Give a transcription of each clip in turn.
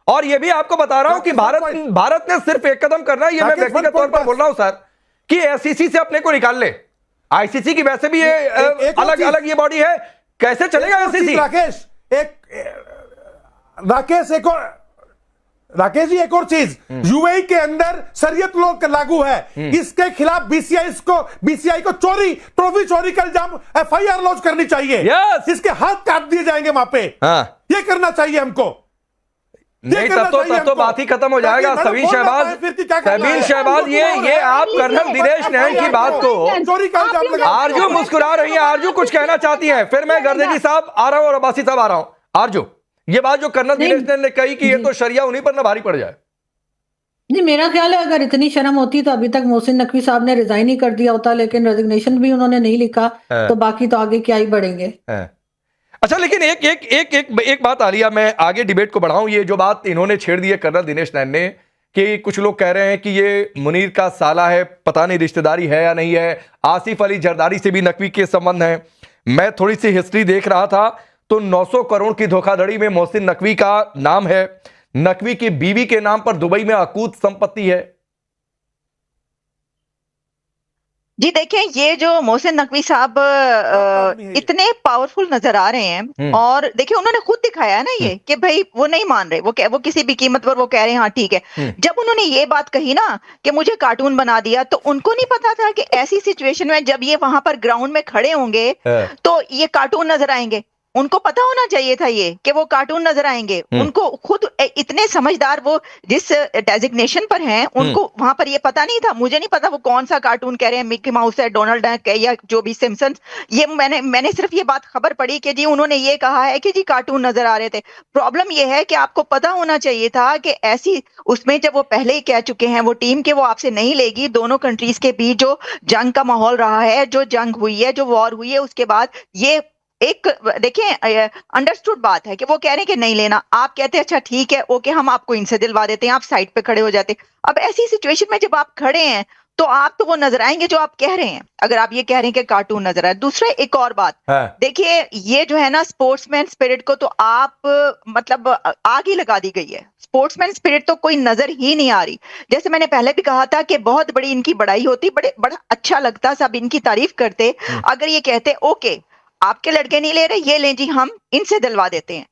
और ये भी आपको बता रहा हूं कि भारत ने सिर्फ एक कदम करना है, ये मैं व्यक्तिगत तौर पर बोल रहा हूं सर, कि एससीसी से अपने को निकाल ले। आईसीसी की वैसे भी ये अलग अलग ये बॉडी है, कैसे चलेगा एससीसी? राकेश जी, एक और चीज, यूएई के अंदर शरीयत लॉ लागू है, इसके खिलाफ बीसीआई को ट्रॉफी चोरी का इल्जाम एफआईआर लॉन्च करनी चाहिए। इसके हाथ काट दिए जाएंगे वहां पे। ये करना चाहिए हमको। नहीं तब तो बात ही खत्म हो जाएगा। सबीन शहबाज, ये आप कर्नल दिनेश नैन की बात को आरजू मुस्कुरा रही है, आरजू कुछ कहना चाहती हैं, फिर मैं गर्देजी साहब आ रहा हूं और अब्बासी साहब आ रहा हूं। आरजू, ये बात जो कर्नल दिनेश नैन ने कही कि ये तो शरिया उन्हीं पर ना भारी पड़ जाए। जी, मेरा ख्याल है अगर इतनी शर्म होती तो अभी तक मोहसिन नकवी साहब ने रिजाइन ही कर दिया होता, लेकिन रेजिग्नेशन भी उन्होंने नहीं लिखा, तो बाकी तो आगे क्या ही बढ़ेंगे। अच्छा, लेकिन एक बात आलिया, मैं आगे डिबेट को बढ़ाऊं। ये जो बात इन्होंने छेड़ दी है कर्नल दिनेश नैन ने, कि कुछ लोग कह रहे हैं कि ये मुनीर का साला है, पता नहीं रिश्तेदारी है या नहीं है, आसिफ अली जरदारी से भी नकवी के संबंध है। मैं थोड़ी सी हिस्ट्री देख रहा था तो 900 करोड़ की धोखाधड़ी में मोहसिन नकवी का नाम है। नकवी की बीवी के नाम पर दुबई में अकूत संपत्ति है। जी देखें, ये जो मोहसिन नकवी साहब इतने पावरफुल नजर आ रहे हैं, और देखिए उन्होंने खुद दिखाया है ना ये कि भाई वो नहीं मान रहे, वो किसी भी कीमत पर वो कह रहे हैं हाँ ठीक है। जब उन्होंने ये बात कही ना कि मुझे कार्टून बना दिया, तो उनको नहीं पता था कि ऐसी सिचुएशन में जब ये वहां पर ग्राउंड में खड़े होंगे तो ये कार्टून नजर आएंगे। उनको पता होना चाहिए था ये कि वो कार्टून नजर आएंगे। उनको खुद इतने समझदार, वो जिस डेजिग्नेशन पर हैं, उनको वहां पर ये पता नहीं था। मुझे नहीं पता वो कौन सा कार्टून कह रहे हैं, मिकी माउस है, डोनाल्ड डक है, या जो भी सिम्पसन्स। ये मैंने सिर्फ ये बात खबर पड़ी कि जी उन्होंने ये कहा है कि जी कार्टून नजर आ रहे थे। प्रॉब्लम ये है कि आपको पता होना चाहिए था कि ऐसी उसमें जब वो पहले ही कह चुके हैं वो टीम के वो आपसे नहीं लेगी। दोनों कंट्रीज के बीच जो जंग का माहौल रहा है, जो जंग हुई है, जो वॉर हुई है, उसके बाद ये एक देखिए अंडरस्टूड बात है कि वो कह रहे हैं कि नहीं लेना। आप कहते हैं अच्छा ठीक है, ओके, हम आपको इनसे दिलवा देते हैं, आप साइड पे खड़े हो जाते। अब ऐसी सिचुएशन में जब आप खड़े हैं तो आप तो वो नजर आएंगे जो आप कह रहे हैं, अगर आप ये कह रहे हैं कि कार्टून नजर आए। दूसरा एक और बात, देखिए ये जो है ना स्पोर्ट्समैन स्पिरिट को तो आप मतलब आग ही लगा दी गई है। स्पोर्ट्समैन स्पिरिट तो कोई नजर ही नहीं आ रही। जैसे मैंने पहले भी कहा था कि बहुत बड़ी इनकी बड़ाई होती, बड़ा अच्छा लगता, सब इनकी तारीफ करते अगर ये कहते ओके आपके लड़के नहीं ले रहे, ये लें जी हम इनसे दिलवा देते हैं,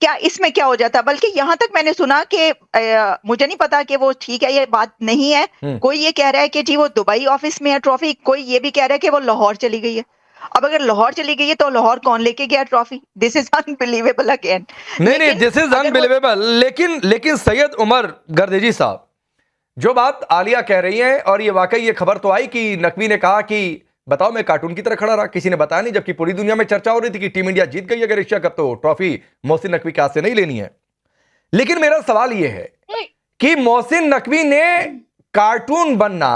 क्या इसमें क्या हो जाता। बल्कि यहां तक मैंने सुना कि मुझे नहीं पता कि वो ठीक है, ये बात नहीं है। कोई ये कह रहा है कि जी वो दुबई ऑफिस में है ट्रॉफी, कोई ये भी कह रहा है कि वो लाहौर चली गई है। अब अगर लाहौर चली गई है तो लाहौर कौन लेके गया trophy? This is unbelievable again. नहीं, दिस इज अनबिलीवेबल। लेकिन सैयद उमर गर्देजी साहब, जो बात आलिया कह रही है, और ये वाकई ये खबर तो आई कि नकवी ने कहा कि बताओ मैं कार्टून की तरह खड़ा रहा, किसी ने बताया नहीं, जबकि पूरी दुनिया में चर्चा हो रही थी कि टीम इंडिया जीत गई अगर एशिया कप तो ट्रॉफी मोहसिन नकवी के हाथ से नहीं लेनी है। लेकिन मेरा सवाल यह है कि मोहसिन नकवी ने कार्टून बनना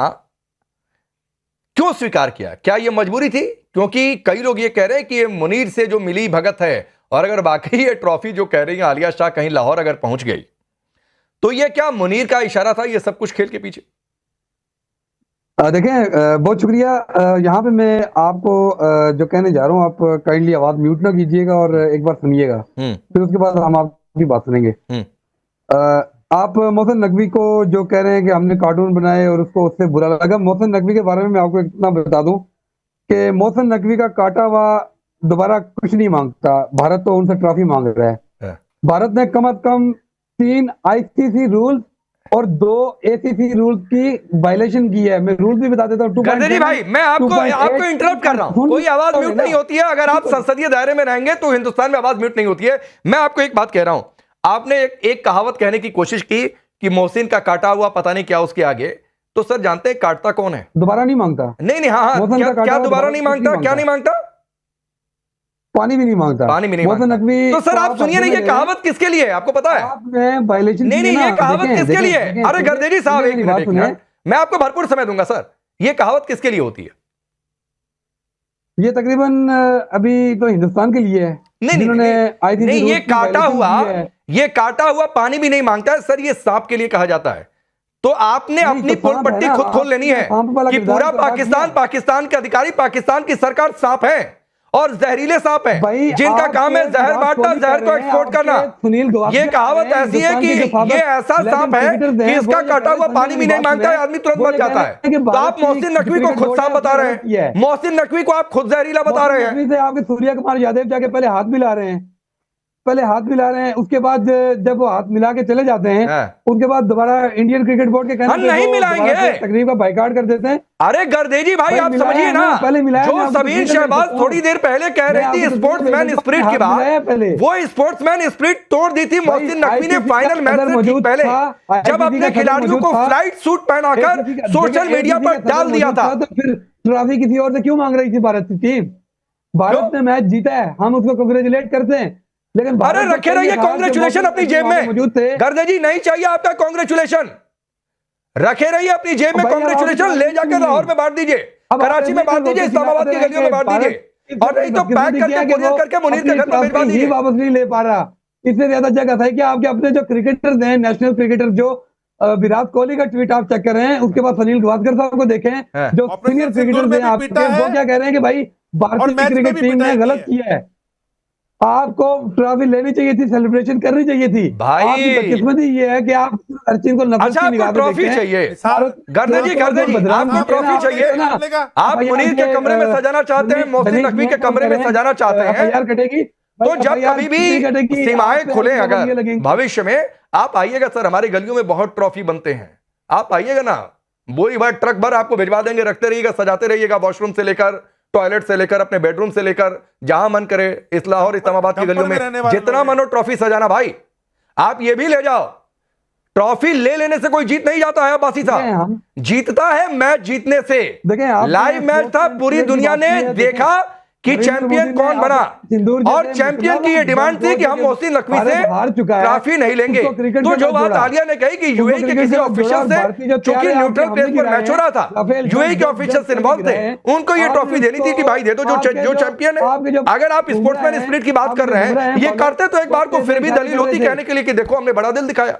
क्यों स्वीकार किया? क्या यह मजबूरी थी? क्योंकि कई लोग ये कह रहे हैं कि ये मुनीर से जो मिली भगत है, और अगर वाकई ये ट्रॉफी जो कह रही है आलिया शाह कहीं लाहौर अगर पहुंच गई तो यह क्या मुनीर का इशारा था, यह सब कुछ खेल के पीछे? देखें, बहुत शुक्रिया। यहाँ पे मैं आपको जो कहने जा रहा हूँ, आप काइंडली आवाज म्यूट ना कीजिएगा और एक बार सुनिएगा, फिर उसके बाद हम आपकी बात सुनेंगे। आप मोहसिन नकवी को जो कह रहे हैं कि हमने कार्टून बनाए और उसको उससे बुरा लगा, मोहसिन नकवी के बारे में मैं आपको इतना बता दूं कि मोहसिन नकवी का काटा हुआ दोबारा कुछ नहीं मांगता। भारत तो उनसे ट्रॉफी मांग रहा है। भारत ने कम अज कम 3 आईसीसी रूल्स और 2 एसीसी रूल्स की वायलेशन की है। मैं रूल भी बता देता हूं। भाई मैं आपको इंटरप्ट कर रहा हूं, कोई आवाज म्यूट नहीं होती है। अगर आप संसदीय दायरे में रहेंगे तो हिंदुस्तान में आवाज म्यूट नहीं होती है। मैं आपको एक बात कह रहा हूं, आपने एक कहावत कहने की कोशिश की कि मोहसिन का काटा हुआ पता नहीं क्या उसके आगे, तो सर जानते हैं काटता कौन है? दोबारा नहीं मांगता। नहीं, हाँ, क्या दोबारा नहीं मांगता? क्या नहीं मांगता? पानी भी नहीं मांगता। पानी भी नहीं मांगता। तो सर आप सुनिए ना, ये कहावत किसके लिए है आपको पता है? नहीं, ये कहावत किसके लिए है? अरे गर्देजी साहब एक मिनट, मैं आपको भरपूर समय दूंगा सर। ये कहावत किसके लिए होती है? ये तकरीबन अभी तो हिंदुस्तान के लिए है। नहीं, ये काटा हुआ पानी भी नहीं मांगता है सर, ये सांप के लिए कहा जाता है। तो आपने अपनी पोल पट्टी खुद खोल लेनी है कि पूरा पाकिस्तान के अधिकारी, पाकिस्तान की सरकार सांप है, और जहरीले सांप हैं भाई, जिनका आप काम है ये जहर बात बांटना, कौन जहर कर को रहे हैं? एक्सपोर्ट करना। आपके सुनील गावस्कर ये कहावत कह रहे हैं, ऐसी है कि हिंदुस्तान के जो ये ऐसा लेजेंड सांप है क्रिकेटर्स कि हैं, इसका वो ये काटा कह हुआ रहे हैं, पानी भी नहीं संजय मांगता है, बात आदमी तुरंत वो मर ये जाता कह है। रहे हैं कि तो आप भारत की मोहसिन नकवी को क्रिकेट खुद बोर्ड सांप बता रहे की है। हैं, मोहसिन नकवी को आप खुद जहरीला बता रहे हैं। मोहसिन नकवी से आपके सूर्य कुमार यादव जाके पहले हाथ मिला रहे हैं, उसके बाद जब वो हाथ मिला के चले जाते हैं, उनके बाद दोबारा इंडियन क्रिकेट बोर्ड के कहने हम पे नहीं वो मिलाएंगे। दोबारा से तकरीब का बाइकाट कर देते हैं। अरे गर्देजी भाई, आप मिलाया समझिए है ना, पहले मिलाया जो मैं आपको सबीन तस्वीर शहबाज भेजता हूं। थोड़ी देर पहले कह मैं रही थी आपको तस्वीर स्पोर्ट्समैन भेजता हूं, स्पिरिट की हाथ मिलाया है बात, पहले। वो स्पोर्ट्समैन स्पिरिट तोड़ दी थी मोहसिन नकवी ने ICC फाइनल का मैच सदर से ठीक मौजूद पहले, था, जब ICC अपने का सदर खिलाड़ियों मौजूद को था। फ्लाइट सूट पहनाकर सोशल मीडिया पर डाल दिया था। तो फिर ट्रॉफी किसी और से क्यों मांग रही थी भारत की टीम? भारत ने मैच जीता है, हम उसको कांग्रेचुलेट करते हैं, लेकिन अरे रखे रहिए कांग्रेचुलेशन अपनी जेब में। मौजूद थे। गर्दे जी नहीं चाहिए आपका कांग्रेचुलेशन, रखे रहिए अपनी जेब में कांग्रेचुलेशन, ले जाकर लाहौर में बांट दीजिए, कराची में बांट दीजिए, इस्लामाबाद की गलियों में बांट दीजिए, और नहीं तो पैक करके कुरियर करके मुनीर के घर पर भिजवा दीजिए। वापस नहीं ले पा रहा, इससे ज्यादा जगह है कि आपके अपने जो क्रिकेटर्स हैं, नेशनल क्रिकेटर, जो विराट कोहली का ट्वीट आप चेक कर रहे हैं, उसके बाद सुनील गावस्कर साहब को देखें, जो सीनियर क्रिकेटर्स हैं आपके, वो क्या कह रहे हैं कि भाई भारतीय क्रिकेट टीम ने गलत किया है, आपको ट्रॉफी लेनी चाहिए थी, सेलिब्रेशन करनी चाहिए थी भाई। आपकी बदकिस्मती ये है कि आप हर चीज को नफरत अच्छा की निगाह आपको से ट्रॉफी देखते हैं। चाहिए, गर्दे जी आपको ट्रॉफी चाहिए, आप मुनीर के कमरे में सजाना चाहते हैं, मोहसिन नकवी के कमरे में सजाना चाहते हैं, यार कटेगी तो जब कभी भी सीमाएं खुले अगर भविष्य में, आप आइएगा सर, हमारी गलियों में बहुत ट्रॉफी बनते हैं, आप आइएगा ना, बोरी भर ट्रक भर आपको भिजवा देंगे, रखते रहिएगा, सजाते रहिएगा, वॉशरूम से लेकर टॉयलेट से लेकर अपने बेडरूम से लेकर जहां मन करे, इस लाहौर इस्लामाबाद की गलियों में जितना मन हो ट्रॉफी सजाना। भाई आप ये भी ले जाओ, ट्रॉफी ले लेने से कोई जीत नहीं जाता है अब्बासी साहब, जीतता है मैच जीतने से। लाइव मैच था, पूरी दुनिया ने देखा कि चैंपियन कौन बना, और चैंपियन की ये डिमांड थी कि हम मोहसिन नकवी से ट्रॉफी नहीं लेंगे। तो जो बात आलिया ने कही कि यूएई के किसी ऑफिशियल से, चूंकि न्यूट्रल प्लेस पर मैच हो रहा था, यूएई के ऑफिशियल्स इन्वॉल्व थे, उनको ये ट्रॉफी देनी थी कि भाई दे दो, जो चैंपियन है। अगर आप स्पोर्ट्समैन स्पिरिट की बात कर रहे हैं, ये करते तो एक बार को फिर भी दलील होती कहने के लिए कि देखो हमने बड़ा दिल दिखाया।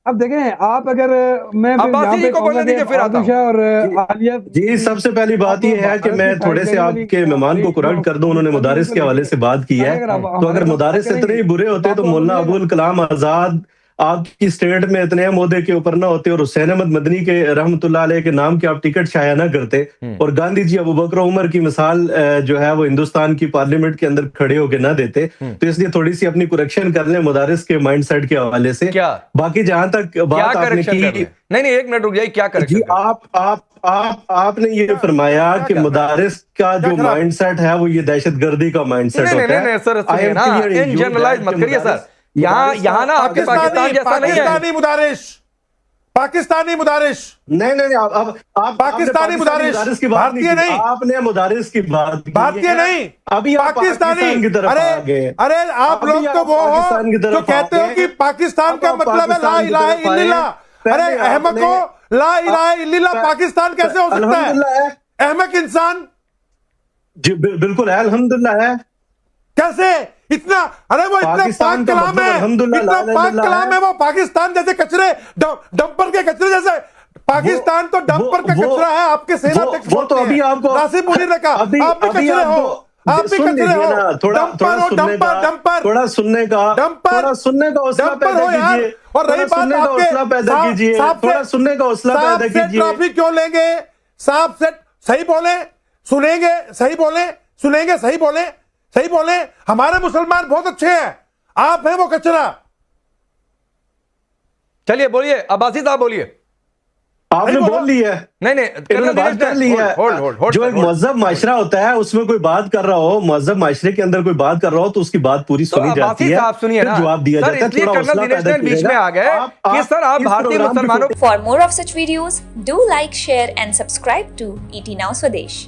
अब देखें आप, अगर मैं अब्बासी को बोलने दीजिए, फिर आता हूं। और आलिया जी, सबसे पहली बात यह है कि मैं थोड़े से आपके मेहमान को कुरान कर दूं, उन्होंने मुदारिस के हवाले से बात की है, तो अगर मुदारिस इतने ही बुरे होते तो मौलाना अबुल कलाम आजाद आपकी स्टेट में इतने मोहदे के ऊपर ना होते, और हुसैन अहमद मदनी के रहमतुल्लाह अलैह के नाम के आप टिकट शाया ना करते, और गांधी जी अबू बकर उमर की मिसाल जो है वो हिंदुस्तान की पार्लियामेंट के अंदर खड़े होकर ना देते। तो इसलिए थोड़ी सी अपनी करेक्शन कर लें मुदारिस के माइंडसेट के हवाले से। क्या बाकी जहां तक बात आपने की, नहीं एक मिनट रुक जाइए, क्या करेक्शन? जी आपने ये फरमाया कि मुदारिस का जो माइंडसेट है वो ये दहशतगर्दी का माइंडसेट होता है। नहीं सर, इन जनरलाइज मत करिए सर, यहाँ ना आपके पाकिस्तान जैसा नहीं है। पाकिस्तानी मुदारिस नहीं अब आप पाकिस्तानी मुदारिस की बात भारतीय नहीं, आपने मुदारिस की बात की, भारतीय नहीं, अभी पाकिस्तानी की तरफ आ गए। अरे आप लोग तो वो हो जो कहते हो कि पाकिस्तान का मतलब है ला इलाहा इल्लल्लाह। अरे अहमक को ला इलाहा इल्लल्लाह पाकिस्तान कैसे हो सकता है? अहमक इंसान जी बिल्कुल है, अल्हम्दुलिल्लाह है। कैसे इतना? अरे वो इतना पाक कलाम है, इतना पाक कलाम है, वो पाकिस्तान जैसे कचरे, डंपर के कचरे जैसे। पाकिस्तान तो डंपर का कचरा है, आपके सेना वो तो अभी आपको नासिर मुनीर ने कहा, आप भी कचरे हो, आप भी कचरे हो, डंपर हो, डंपर थोड़ा सुनने का हौसला पैदा कीजिए, और रही बात आपके थोड़ा सुनने का हौसला पैदा कीजिए। ट्रॉफी क्यों लेंगे? साफ से सही बोले, सुनेंगे सही बोले, सुनेंगे सही बोले, सही बोले। हमारे मुसलमान बहुत अच्छे हैं, आप हैं वो कचरा। चलिए बोलिए अब्बासी साहब, बोलिए। आपने बोल ली है, नहीं इन्होंने बात कर ली है। जो एक मजहब माशरा होता है उसमें कोई बात कर रहा हो, मजहब माशरे के अंदर कोई बात कर रहा हो, तो उसकी बात पूरी सुनी जाती है, आप सुनिए ना, जवाब दिया जाता है। थोड़ा हौसला पैदा बीच में आ गए कि सर आप भारतीय मुसलमानों। For more of such videos, do like, share and subscribe to ET Now Swadesh.